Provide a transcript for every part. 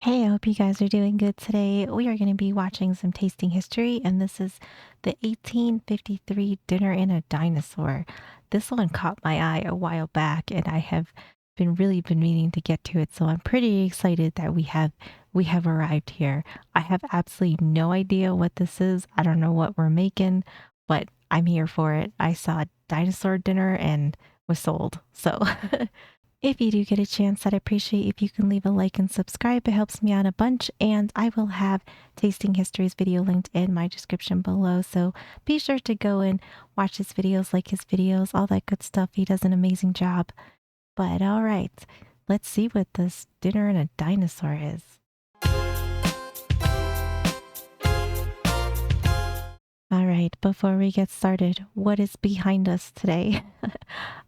Hey, I hope you guys are doing good today. We are going to be watching some tasting history, and this is the 1853 Dinner in a Dinosaur. This one caught my eye a while back, and I have been meaning to get to it, so I'm pretty excited that we have arrived here. I have absolutely no idea what this is. I don't know what we're making, but I'm here for it. I saw dinosaur dinner and was sold. So if you do get a chance, I'd appreciate if you can leave a like and subscribe. It helps me out a bunch, and I will have Tasting History's video linked in my description below. So be sure to go and watch his videos, like his videos, all that good stuff. He does an amazing job. But all right, let's see what this dinner and a dinosaur is. All right, before we get started, what is behind us today?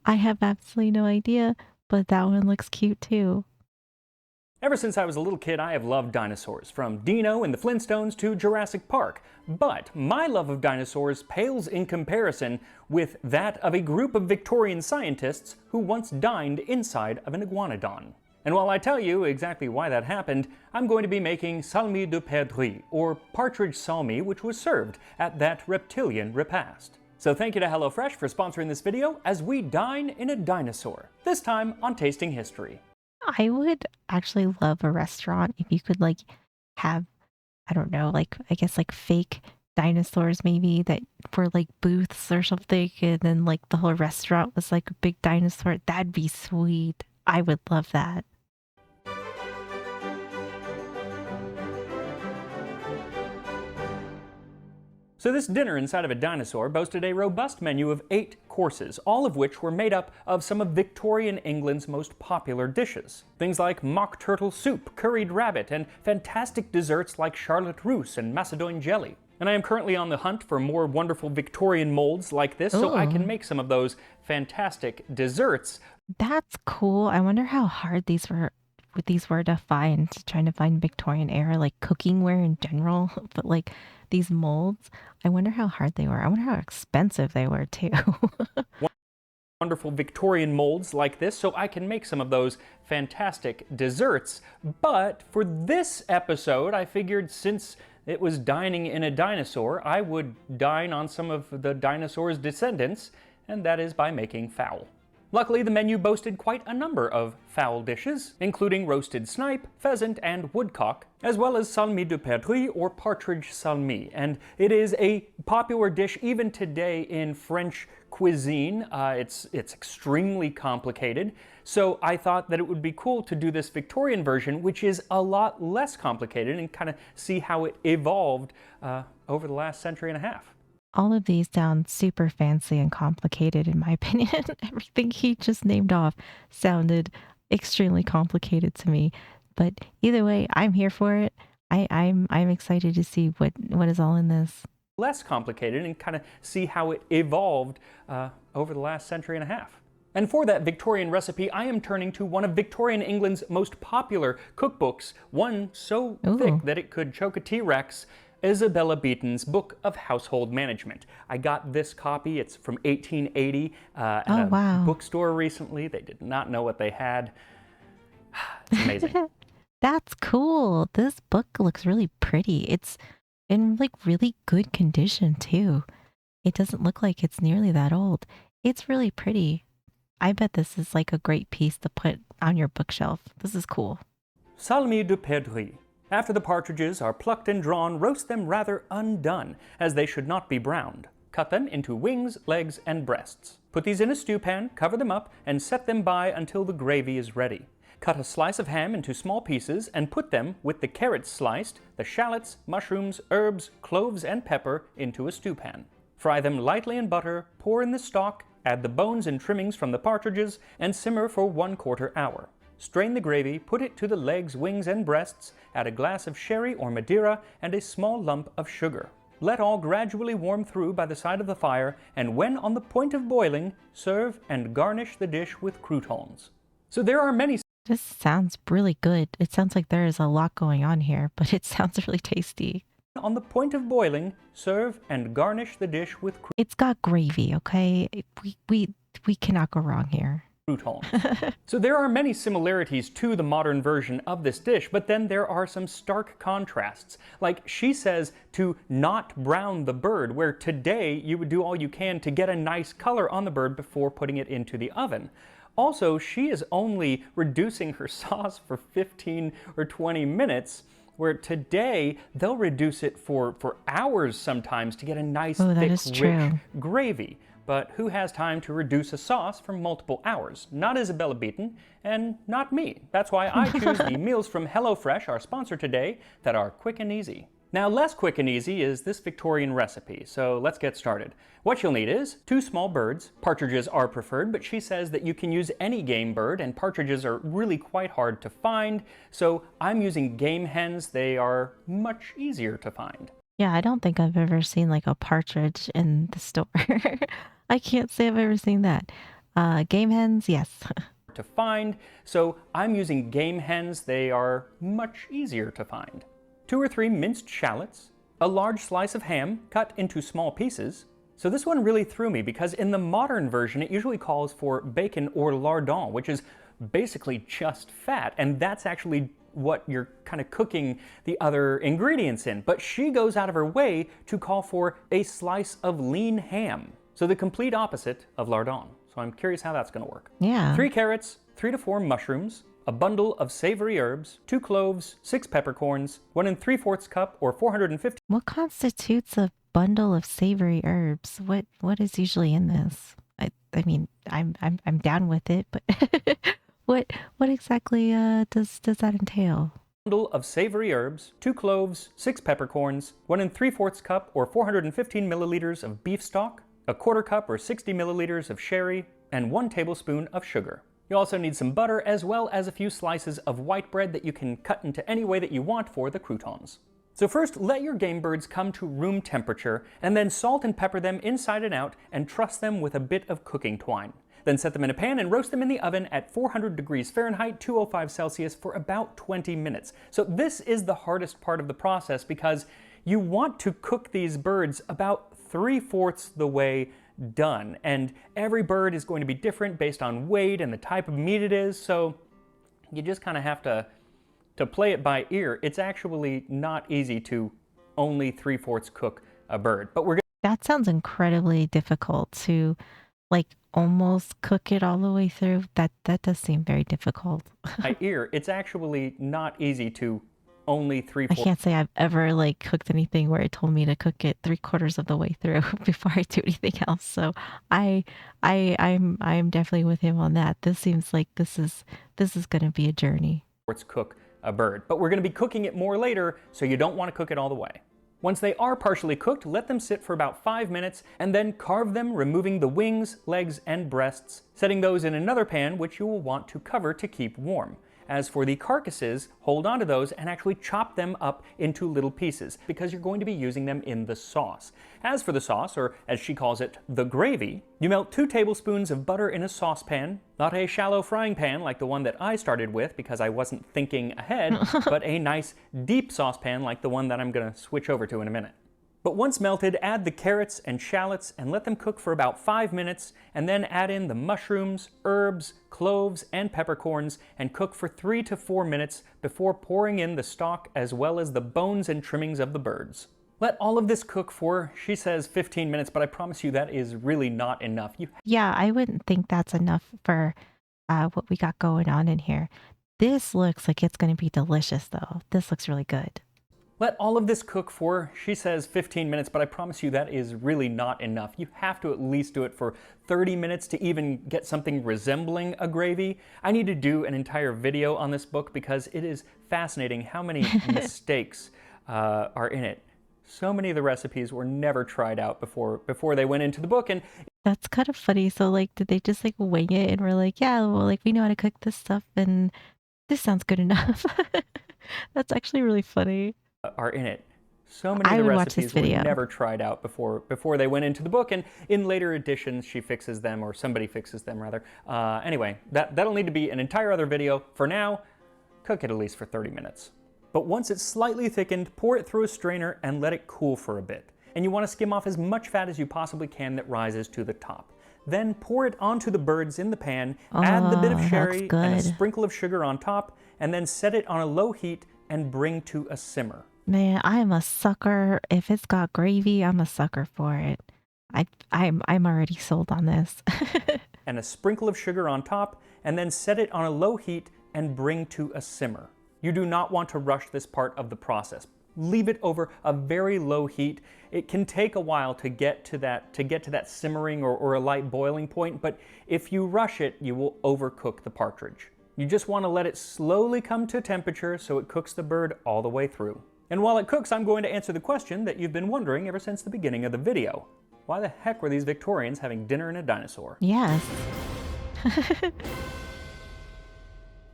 I have absolutely no idea, but that one looks cute too. Ever since I was a little kid, I have loved dinosaurs, from Dino and the Flintstones to Jurassic Park. But my love of dinosaurs pales in comparison with that of a group of Victorian scientists who once dined inside of an iguanodon. And while I tell you exactly why that happened, I'm going to be making salmi de perdrix, or partridge salmi, which was served at that reptilian repast. So thank you to HelloFresh for sponsoring this video as we dine in a dinosaur, this time on Tasting History. I would actually love a restaurant if you could have, I don't know, I guess fake dinosaurs maybe that were like booths or something, and then the whole restaurant was like a big dinosaur. That'd be sweet. I would love that. So this dinner inside of a dinosaur boasted a robust menu of 8 courses, all of which were made up of some of Victorian England's most popular dishes. Things like mock turtle soup, curried rabbit, and fantastic desserts like charlotte russe and macédoine jelly. And I am currently on the hunt for more wonderful Victorian molds like this so I can make some of those fantastic desserts. That's cool. I wonder how hard these were to find, trying to find Victorian era cookware in general, but these molds, I wonder how hard they were. I wonder how expensive they were too. Wonderful Victorian molds like this so I can make some of those fantastic desserts. But for this episode, I figured since it was dining in a dinosaur, I would dine on some of the dinosaur's descendants, and that is by making fowl. Luckily, the menu boasted quite a number of fowl dishes, including roasted snipe, pheasant, and woodcock, as well as salmi de perdrix, or partridge salmi. And it is a popular dish even today in French cuisine. It's extremely complicated, so I thought that it would be cool to do this Victorian version, which is a lot less complicated, and kind of see how it evolved over the last century and a half. All of these sound super fancy and complicated in my opinion. Everything he just named off sounded extremely complicated to me. But either way, I'm here for it. I'm excited to see what is all in this. Less complicated, and kind of see how it evolved over the last century and a half. And for that Victorian recipe, I am turning to one of Victorian England's most popular cookbooks, one so thick that it could choke a T-Rex, Isabella Beeton's Book of Household Management. I got this copy, it's from 1880, at a bookstore recently. They did not know what they had. It's amazing. That's cool. This book looks really pretty. It's in really good condition too. It doesn't look like it's nearly that old. It's really pretty. I bet this is a great piece to put on your bookshelf. This is cool. Salmi de perdrix. After the partridges are plucked and drawn, roast them rather undone, as they should not be browned. Cut them into wings, legs, and breasts. Put these in a stew pan, cover them up, and set them by until the gravy is ready. Cut a slice of ham into small pieces and put them, with the carrots sliced, the shallots, mushrooms, herbs, cloves, and pepper, into a stew pan. Fry them lightly in butter, pour in the stock, add the bones and trimmings from the partridges, and simmer for 1/4 hour. Strain the gravy, put it to the legs, wings, and breasts, add a glass of sherry or Madeira, and a small lump of sugar. Let all gradually warm through by the side of the fire, and when on the point of boiling, serve and garnish the dish with croutons. So there are many... This sounds really good. It sounds like there is a lot going on here, but it sounds really tasty. On the point of boiling, serve and garnish the dish with It's got gravy, okay? We cannot go wrong here. croutons. So there are many similarities to the modern version of this dish, but then there are some stark contrasts. Like, she says to not brown the bird, where today you would do all you can to get a nice color on the bird before putting it into the oven. Also, she is only reducing her sauce for 15 or 20 minutes, where today they'll reduce it for hours sometimes to get a nice, thick, rich gravy. But who has time to reduce a sauce for multiple hours? Not Isabella Beaton, and not me. That's why I choose the meals from HelloFresh, our sponsor today, that are quick and easy. Now, less quick and easy is this Victorian recipe, so let's get started. What you'll need is 2 small birds. Partridges are preferred, but she says that you can use any game bird, and partridges are really quite hard to find, so I'm using game hens. They are much easier to find. Yeah, I don't think I've ever seen like a partridge in the store. I can't say I've ever seen that. Game hens, yes. To find, so I'm using game hens. They are much easier to find. 2 or 3 minced shallots, a large slice of ham cut into small pieces. So this one really threw me because in the modern version it usually calls for bacon or lardon, which is basically just fat, and that's actually what you're kind of cooking the other ingredients in. But she goes out of her way to call for a slice of lean ham. So the complete opposite of lardon. So I'm curious how that's going to work. Yeah. 3 carrots, 3 to 4 mushrooms, a bundle of savory herbs, 2 cloves, 6 peppercorns, 1 3/4 cup or 450. What constitutes a bundle of savory herbs? What is usually in this? I mean, I'm down with it, but what exactly does that entail? Bundle of savory herbs, 2 cloves, 6 peppercorns, 1 3/4 cup or 415 milliliters of beef stock, a 1/4 cup or 60 milliliters of sherry, and 1 tablespoon of sugar. You also need some butter as well as a few slices of white bread that you can cut into any way that you want for the croutons. So first, let your game birds come to room temperature and then salt and pepper them inside and out and truss them with a bit of cooking twine. Then set them in a pan and roast them in the oven at 400 degrees Fahrenheit, 205 Celsius for about 20 minutes. So this is the hardest part of the process because you want to cook these birds about 3/4 the way done, and every bird is going to be different based on weight and the type of meat it is, so you just kind of have to play it by ear. It's actually not easy to only 3/4 cook a bird, but That sounds incredibly difficult to like almost cook it all the way through. That does seem very difficult. by ear. It's actually not easy to only I 3/4. can't say I've ever like cooked anything where it told me to cook it 3/4 of the way through before I do anything else. So I'm definitely with him on that. This seems like this is gonna be a journey. Cook a bird, but we're going to be cooking it more later, so you don't want to cook it all the way. Once they are partially cooked, let them sit for about 5 minutes and then carve them, removing the wings, legs, and breasts, setting those in another pan which you will want to cover to keep warm. As for the carcasses, hold on to those and actually chop them up into little pieces because you're going to be using them in the sauce. As for the sauce, or as she calls it, the gravy, you melt 2 tablespoons of butter in a saucepan, not a shallow frying pan like the one that I started with because I wasn't thinking ahead, but a nice deep saucepan like the one that I'm going to switch over to in a minute. But once melted, add the carrots and shallots and let them cook for about 5 minutes, and then add in the mushrooms, herbs, cloves, and peppercorns, and cook for 3 to 4 minutes before pouring in the stock as well as the bones and trimmings of the birds. Let all of this cook for, she says, 15 minutes, but I promise you that is really not enough. Yeah, I wouldn't think that's enough for what we got going on in here. This looks like it's going to be delicious, though. This looks really good. Let all of this cook for, she says, 15 minutes, but I promise you that is really not enough. You have to at least do it for 30 minutes to even get something resembling a gravy. I need to do an entire video on this book because it is fascinating how many mistakes are in it. So many of the recipes were never tried out before they went into the book, and That's kind of funny. So, like, did they just like wing it and we're like, yeah, well, like we know how to cook this stuff and this sounds good enough. That's actually really funny. are in it. So many I of the would watch this recipes were video. never tried out before they went into the book, and in later editions she fixes them, or somebody fixes them rather. Anyway, that'll need to be an entire other video. For now, cook it at least for 30 minutes. But once it's slightly thickened, pour it through a strainer and let it cool for a bit. And you want to skim off as much fat as you possibly can that rises to the top. then pour it onto the birds in the pan, add the bit of Oh, that looks sherry and a good. sprinkle of sugar on top, and then set it on a low heat and bring to a simmer. Man, I am a sucker. If it's got gravy, I'm a sucker for it. I'm already sold on this. And a sprinkle of sugar on top, and then set it on a low heat and bring to a simmer. You do not want to rush this part of the process. Leave it over a very low heat. It can take a while to get to that simmering or a light boiling point, but if you rush it, you will overcook the partridge. You just want to let it slowly come to temperature so it cooks the bird all the way through. And while it cooks, I'm going to answer the question that you've been wondering ever since the beginning of the video. Why the heck were these Victorians having dinner in a dinosaur? Yes.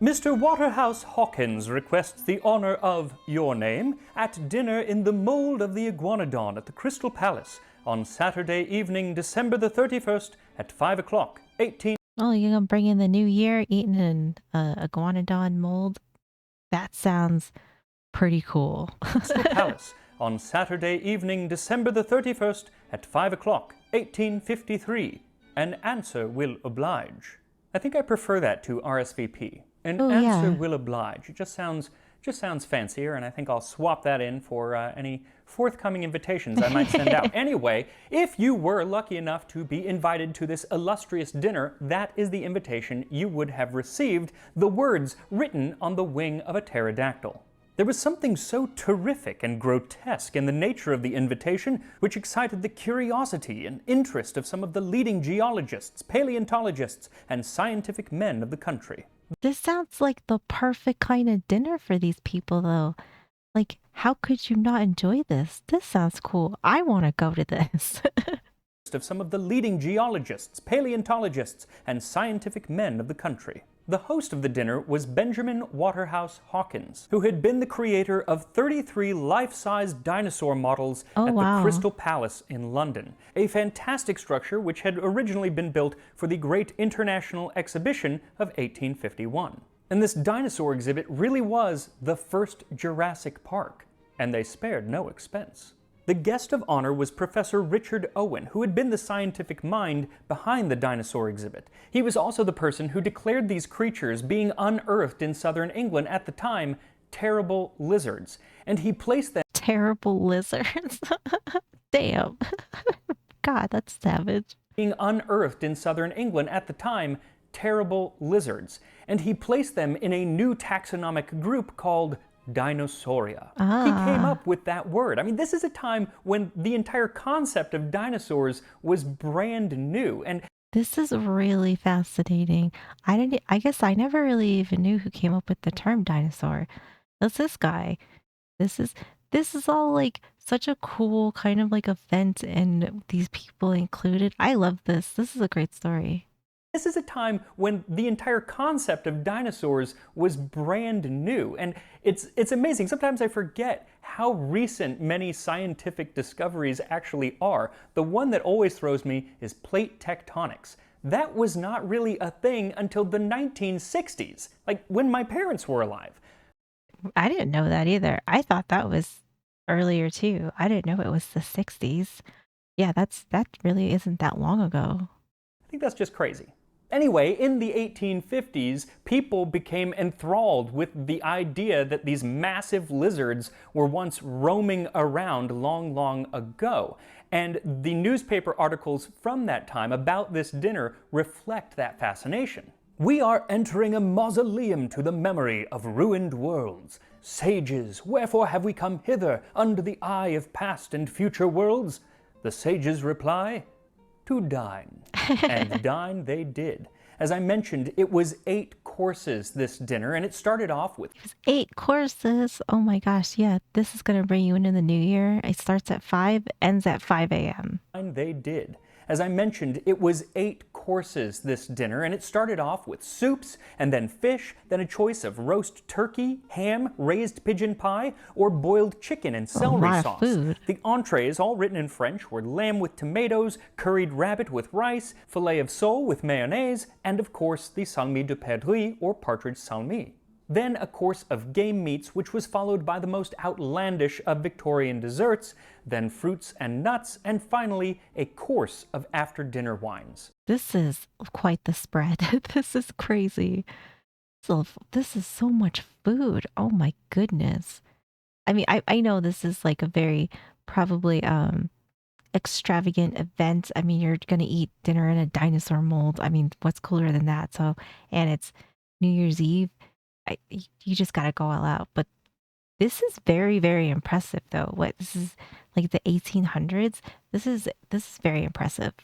Mr. Waterhouse Hawkins requests the honor of your name at dinner in the mold of the Iguanodon at the Crystal Palace on Saturday evening, December the 31st at 5 o'clock, 18... Oh, you're gonna bring in the new year eating in a iguanodon mold? That sounds pretty cool. Crystal Palace on Saturday evening, December the 31st at 5 o'clock, 1853. An answer will oblige. I think I prefer that to RSVP. An answer will oblige. It just sounds fancier, and I think I'll swap that in for any forthcoming invitations I might send out. Anyway, if you were lucky enough to be invited to this illustrious dinner, that is the invitation you would have received, the words written on the wing of a pterodactyl. There was something so terrific and grotesque in the nature of the invitation which excited the curiosity and interest of some of the leading geologists, paleontologists, and scientific men of the country. This sounds like the perfect kind of dinner for these people, though. Like, how could you not enjoy this? This sounds cool. I want to go to this. Of some of the leading geologists, paleontologists, and scientific men of the country. The host of the dinner was Benjamin Waterhouse Hawkins, who had been the creator of 33 life-size dinosaur models at the Crystal Palace in London, a fantastic structure which had originally been built for the Great International Exhibition of 1851. And this dinosaur exhibit really was the first Jurassic Park, and they spared no expense. The guest of honor was Professor Richard Owen, who had been the scientific mind behind the dinosaur exhibit. He was also the person who declared these creatures being unearthed in southern England at the time terrible lizards, and he placed them... Terrible lizards? Damn. God, that's savage. Being unearthed in southern England at the time terrible lizards, and he placed them in a new taxonomic group called Dinosauria. He came up with that word. I mean, this is a time when the entire concept of dinosaurs was brand new. And this is really fascinating. I guess I never really even knew who came up with the term dinosaur. That's this guy. This is all like such a cool kind of like event, and these people included. I love this. This is a great story. This is a time when the entire concept of dinosaurs was brand new, and it's amazing. Sometimes I forget how recent many scientific discoveries actually are. The one that always throws me is plate tectonics. That was not really a thing until the 1960s, like when my parents were alive. I didn't know that either. I thought that was earlier too. I didn't know it was the 60s. Yeah, that really isn't that long ago. I think that's just crazy. Anyway, in the 1850s, people became enthralled with the idea that these massive lizards were once roaming around long ago. And the newspaper articles from that time about this dinner reflect that fascination. We are entering a mausoleum to the memory of ruined worlds. Sages, wherefore have we come hither under the eye of past and future worlds? The sages reply, to dine. And dine they did. As I mentioned, it was 8 courses this dinner, and it started off with... It was 8 courses? Oh my gosh, yeah. This is going to bring you into the new year. It starts at 5, ends at 5 a.m. They did. As I mentioned, it was 8 courses this dinner, and it started off with soups, and then fish, then a choice of roast turkey, ham, raised pigeon pie, or boiled chicken and celery sauce. Food. The entrees, all written in French, were lamb with tomatoes, curried rabbit with rice, filet of sole with mayonnaise, and of course the salmi de perdrix, or partridge salmi. then a course of game meats, which was followed by the most outlandish of Victorian desserts, then fruits and nuts, and finally a course of after-dinner wines. This is quite the spread. This is crazy. This is so much food. Oh my goodness. I mean, I know this is like a very probably extravagant event. I mean, you're gonna eat dinner in a dinosaur mold. I mean, what's cooler than that? So, and it's New Year's Eve. You just gotta go all out. But this is very, very impressive, though. What this is like the 1800s. This is very impressive.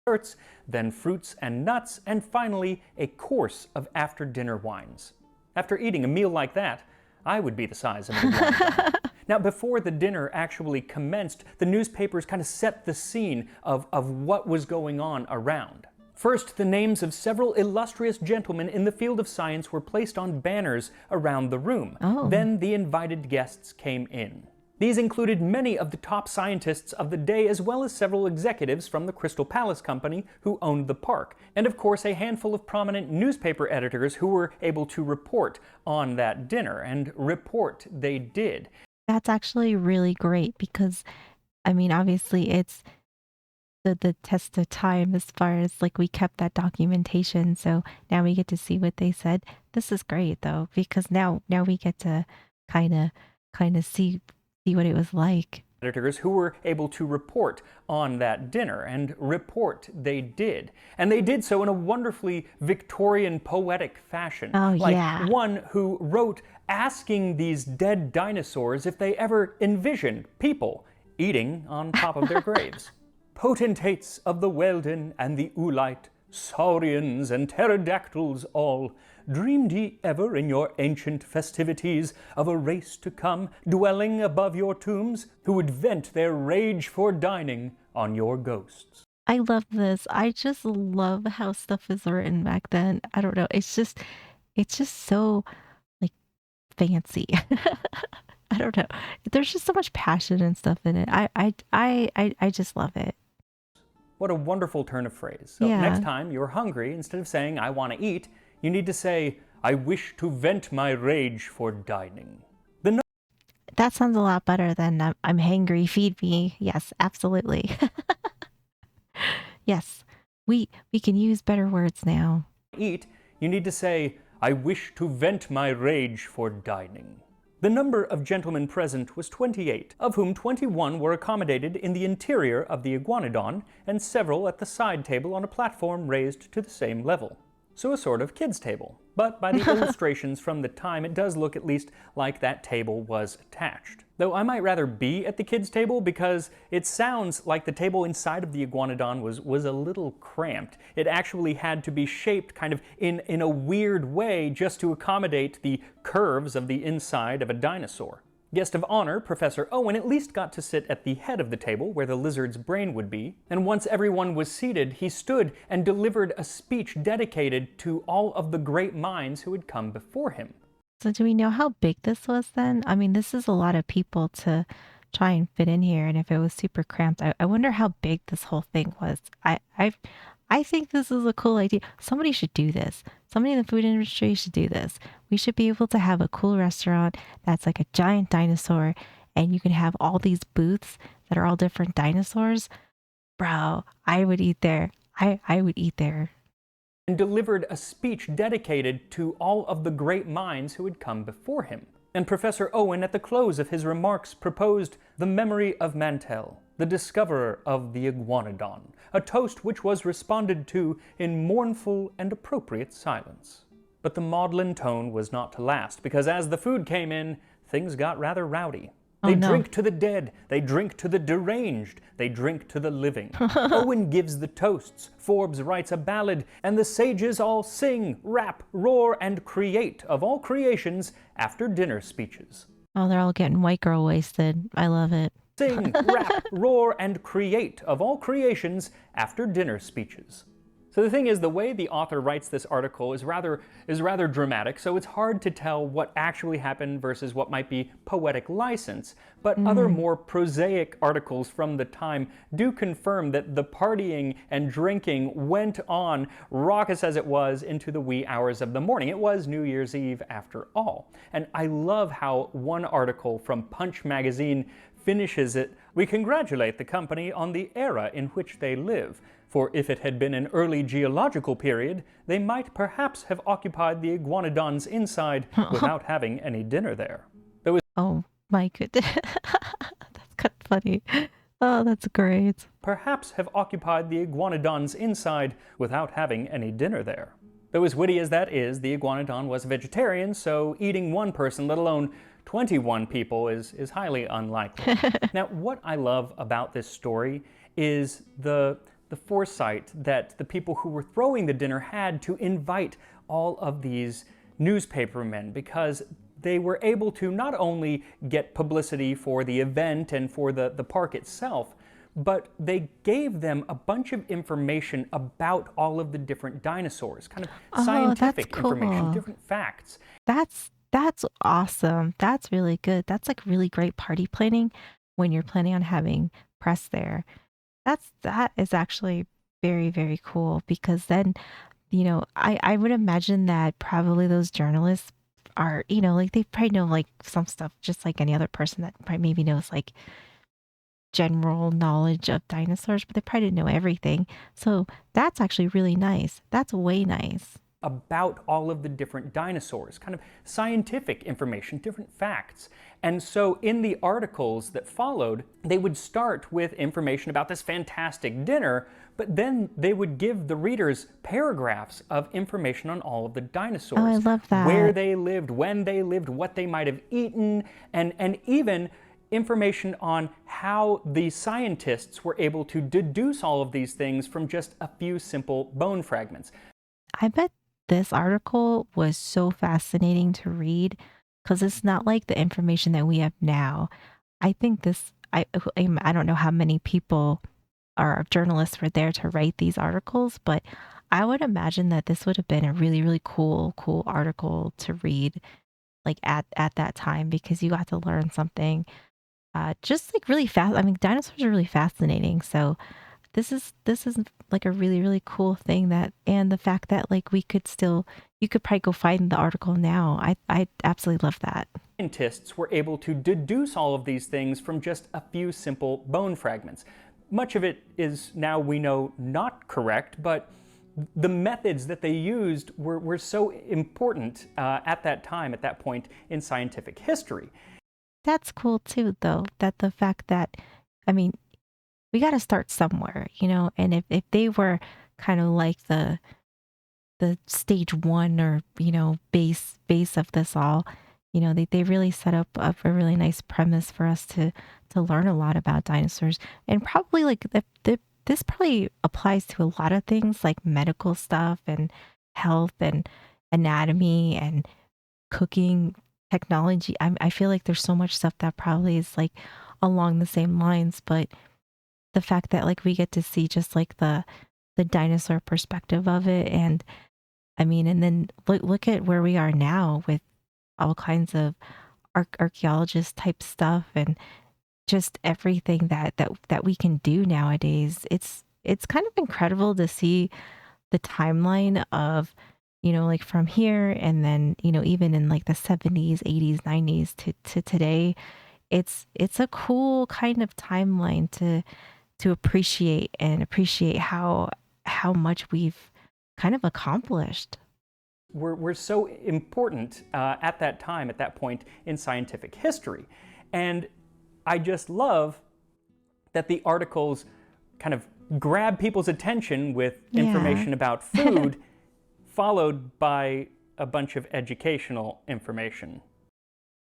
Desserts, then fruits and nuts, and finally a course of after-dinner wines. After eating a meal like that, I would be the size of an iguana. Now, before the dinner actually commenced, the newspapers kind of set the scene of what was going on around. First, the names of several illustrious gentlemen in the field of science were placed on banners around the room. Oh. Then the invited guests came in. These included many of the top scientists of the day, as well as several executives from the Crystal Palace Company who owned the park, and of course a handful of prominent newspaper editors who were able to report on that dinner, and report they did. That's actually really great because, I mean, obviously it's the test of time as far as like we kept that documentation. So now we get to see what they said. This is great though, because now we get to kind of see what it was like. Editors who were able to report on that dinner, and report they did. And they did so in a wonderfully Victorian poetic fashion. Oh, like yeah. one who wrote asking these dead dinosaurs if they ever envisioned people eating on top of their graves. Potentates of the Wealden and the Oolite, saurians and pterodactyls all, dreamed ye ever in your ancient festivities of a race to come, dwelling above your tombs, who would vent their rage for dining on your ghosts? I love this. I just love how stuff is written back then. I don't know. It's just so like fancy. I don't know. There's just so much passion and stuff in it. I just love it. What a wonderful turn of phrase. So Yeah. next time you're hungry, instead of saying, I want to eat, you need to say, I wish to vent my rage for dining. That sounds a lot better than I'm hangry, feed me. Yes, absolutely. Yes. We can use better words now. Eat, you need to say, I wish to vent my rage for dining. The number of gentlemen present was 28, of whom 21 were accommodated in the interior of the iguanodon, and several at the side table on a platform raised to the same level. So a sort of kids' table. But by the illustrations from the time, it does look at least like that table was attached. Though I might rather be at the kids' table because it sounds like the table inside of the iguanodon was a little cramped. It actually had to be shaped kind of in a weird way just to accommodate the curves of the inside of a dinosaur. Guest of honor, Professor Owen, at least got to sit at the head of the table where the lizard's brain would be, and once everyone was seated, he stood and delivered a speech dedicated to all of the great minds who had come before him. So do we know how big this was then? I mean, this is a lot of people to try and fit in here, and if it was super cramped, I wonder how big this whole thing was. I think this is a cool idea. Somebody should do this. Somebody in the food industry should do this. We should be able to have a cool restaurant that's like a giant dinosaur, and you can have all these booths that are all different dinosaurs. Bro, I would eat there. I would eat there. And delivered a speech dedicated to all of the great minds who had come before him. And Professor Owen, at the close of his remarks, proposed the memory of Mantell, the discoverer of the iguanodon, a toast which was responded to in mournful and appropriate silence. But the maudlin tone was not to last, because as the food came in, things got rather rowdy. They drink to the dead, they drink to the deranged, they drink to the living. Owen gives the toasts, Forbes writes a ballad, and the sages all sing, rap, roar, and create of all creations after dinner speeches. Oh, they're all getting white girl wasted. I love it. Sing, rap, roar, and create of all creations after dinner speeches. So the thing is, the way the author writes this article is rather dramatic, so it's hard to tell what actually happened versus what might be poetic license. But other more prosaic articles from the time do confirm that the partying and drinking went on, raucous as it was, into the wee hours of the morning. It was New Year's Eve after all. And I love how one article from Punch magazine finishes it, "We congratulate the company on the era in which they live. For if it had been an early geological period, they might perhaps have occupied the iguanodon's inside without having any dinner there." There was Oh my goodness. That's kind of funny. Oh, that's great. perhaps have occupied the iguanodon's inside without having any dinner there. Though as witty as that is, the iguanodon was a vegetarian, so eating one person, let alone 21 people, is highly unlikely. Now, what I love about this story is the foresight that the people who were throwing the dinner had to invite all of these newspapermen, because they were able to not only get publicity for the event and for the park itself, but they gave them a bunch of information about all of the different dinosaurs, kind of Oh, that's scientific information, cool. different facts. That's awesome. That's really good. That's like really great party planning when you're planning on having press there. That is actually very, very cool because then, I would imagine that probably those journalists are, like they probably know like some stuff just like any other person that probably maybe knows like general knowledge of dinosaurs, but they probably didn't know everything. So that's actually really nice. That's way nice. About all of the different dinosaurs, kind of scientific information, different facts. And so in the articles that followed, they would start with information about this fantastic dinner, but then they would give the readers paragraphs of information on all of the dinosaurs. Oh, I love Where that. they lived, when they lived, what they might have eaten, and even information on how the scientists were able to deduce all of these things from just a few simple bone fragments. I bet this article was so fascinating to read because it's not like the information that we have now. I think I don't know how many people or journalists were there to write these articles, but I would imagine that this would have been a really, really cool article to read like at that time because you got to learn something just like really fast. I mean, dinosaurs are really fascinating. So this is like a really, really cool thing that and the fact that like you could probably go find the article now. I absolutely love that. Scientists were able to deduce all of these things from just a few simple bone fragments. Much of it is now we know not correct, but the methods that they used were so important at that time, at that point in scientific history. That's cool too though, that the fact that I mean, we got to start somewhere, and if they were kind of like the stage one or base of this all, they really set up a really nice premise for us to learn a lot about dinosaurs and probably like this probably applies to a lot of things like medical stuff and health and anatomy and cooking technology. I feel like there's so much stuff that probably is like along the same lines, but the fact that like we get to see just like the dinosaur perspective of it and I mean and then look at where we are now with all kinds of archaeologist type stuff and just everything that we can do nowadays. It's kind of incredible to see the timeline of like from here and then even in like the 70s 80s 90s to today. It's a cool kind of timeline to appreciate how much we've kind of accomplished. Were so important at that time, at that point in scientific history. And I just love that the articles kind of grab people's attention with Yeah. information about food, followed by a bunch of educational information.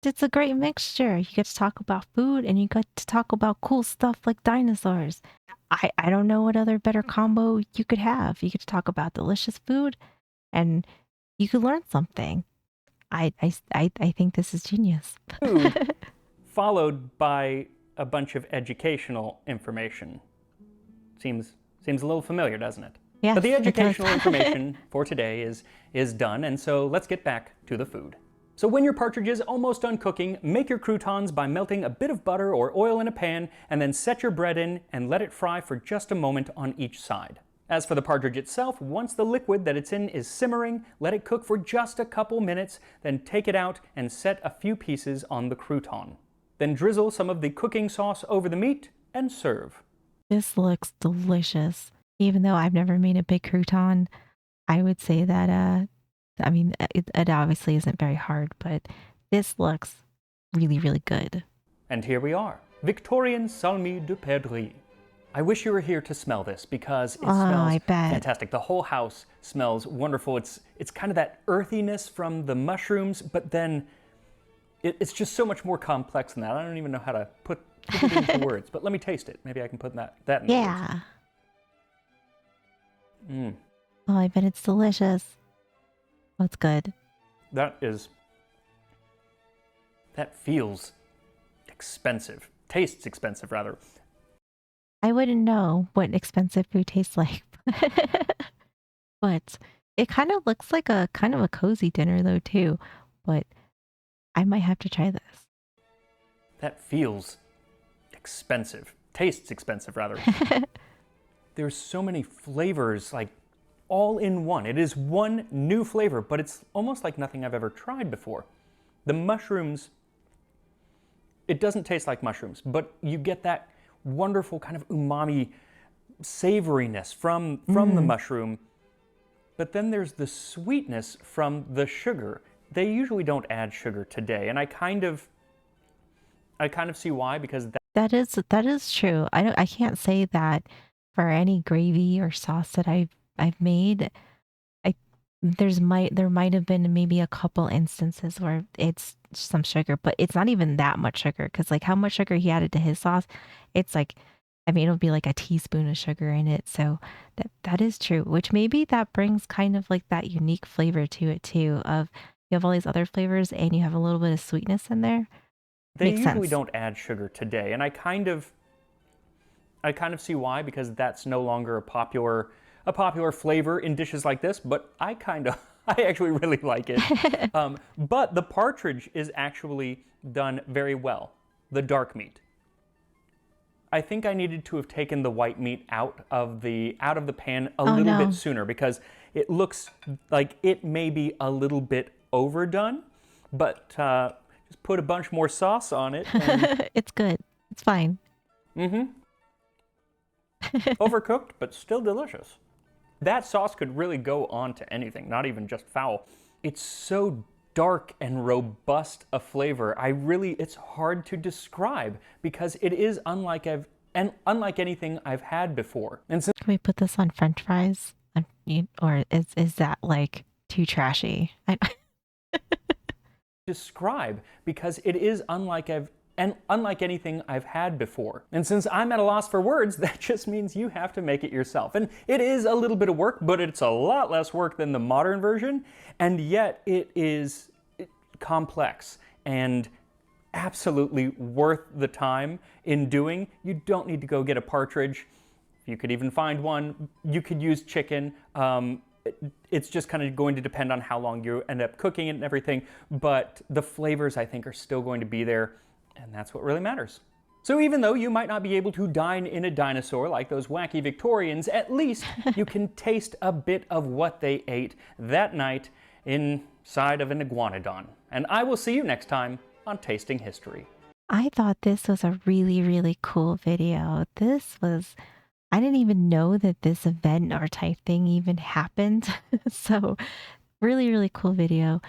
It's a great mixture. You get to talk about food and you get to talk about cool stuff like dinosaurs. I don't know what other better combo you could have. You get to talk about delicious food and you could learn something. I think this is genius. Food, followed by a bunch of educational information. Seems a little familiar, doesn't it? But Yes, the it does. educational information for today is done, and so let's get back to the food. So when your partridge is almost done cooking, make your croutons by melting a bit of butter or oil in a pan, and then set your bread in and let it fry for just a moment on each side. As for the partridge itself, once the liquid that it's in is simmering, let it cook for just a couple minutes, then take it out and set a few pieces on the crouton. Then drizzle some of the cooking sauce over the meat and serve. This looks delicious. Even though I've never made a big crouton, I would say that, I mean, it obviously isn't very hard, but this looks really, really good. And here we are, Victorian salmi de perdrix. I wish you were here to smell this because it Oh, smells I bet. fantastic. The whole house smells wonderful. It's kind of that earthiness from the mushrooms, but then it's just so much more complex than that. I don't even know how to put it into words, but let me taste it. Maybe I can put that into words. Yeah. Oh, I bet it's delicious. Oh, it's good. That feels expensive. Tastes expensive, rather. I wouldn't know what expensive food tastes like. But it kind of looks like a kind of a cozy dinner though too. But I might have to try this. That feels expensive. Tastes expensive, rather. There's so many flavors, like all in one. It is one new flavor, but it's almost like nothing I've ever tried before. The mushrooms, it doesn't taste like mushrooms, but you get that wonderful kind of umami savoriness from the mushroom. But then there's the sweetness from the sugar. They usually don't add sugar today, and I kind of see why, because That is true. I can't say that for any gravy or sauce that I've made. I there might have been maybe a couple instances where it's some sugar, but it's not even that much sugar because like how much sugar he added to his sauce, it's like I mean it'll be like a teaspoon of sugar in it. So that is true, which maybe that brings kind of like that unique flavor to it too of you have all these other flavors and you have a little bit of sweetness in there. they Makes usually sense. don't add sugar today, and I kind of see why, because that's no longer a popular flavor in dishes like this. But I actually really like it. But the partridge is actually done very well. The dark meat. I think I needed to have taken the white meat out of the pan a Oh little bit no. sooner, because it looks like it may be a little bit overdone. But just put a bunch more sauce on it, and It's good. It's fine. overcooked, but still delicious. That sauce could really go on to anything, not even just fowl. It's so dark and robust a flavor. It's hard to describe because it is unlike anything I've had before. And since Can we put this on French fries? Or is that like too trashy? describe because it is unlike anything I've had before. And since I'm at a loss for words, that just means you have to make it yourself. And it is a little bit of work, but it's a lot less work than the modern version, and yet it is complex and absolutely worth the time in doing. You don't need to go get a partridge. You could even find one. You could use chicken. It's just kind of going to depend on how long you end up cooking it and everything, but the flavors I think are still going to be there, and that's what really matters. So even though you might not be able to dine in a dinosaur like those wacky Victorians, at least you can taste a bit of what they ate that night inside of an iguanodon. And I will see you next time on Tasting History. I thought this was a really, really cool video. I didn't even know that this event or type thing even happened. So, really, really cool video.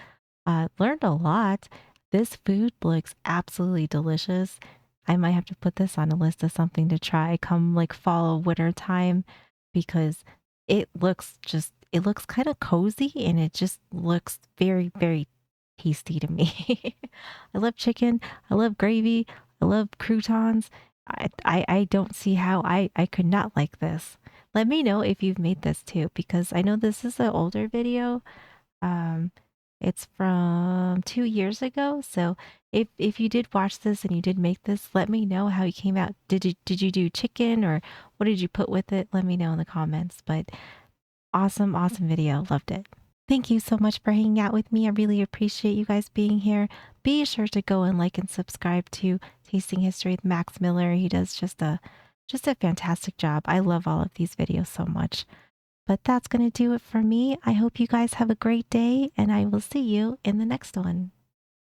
Learned a lot. This food looks absolutely delicious. I might have to put this on a list of something to try come like fall or winter time because it looks kind of cozy and it just looks very, very tasty to me. I love chicken. I love gravy. I love croutons. I don't see how I could not like this. Let me know if you've made this too, because I know this is an older video. Um, it's from 2 years ago. So if you did watch this and you did make this, let me know how you came out. Did you do chicken or what did you put with it? Let me know in the comments. But Awesome, awesome video. Loved it. Thank you so much for hanging out with me. I really appreciate you guys being here. Be sure to go and like and subscribe to Tasting History with Max Miller. He does just a fantastic job. I love all of these videos so much. But that's going to do it for me. I hope you guys have a great day, and I will see you in the next one.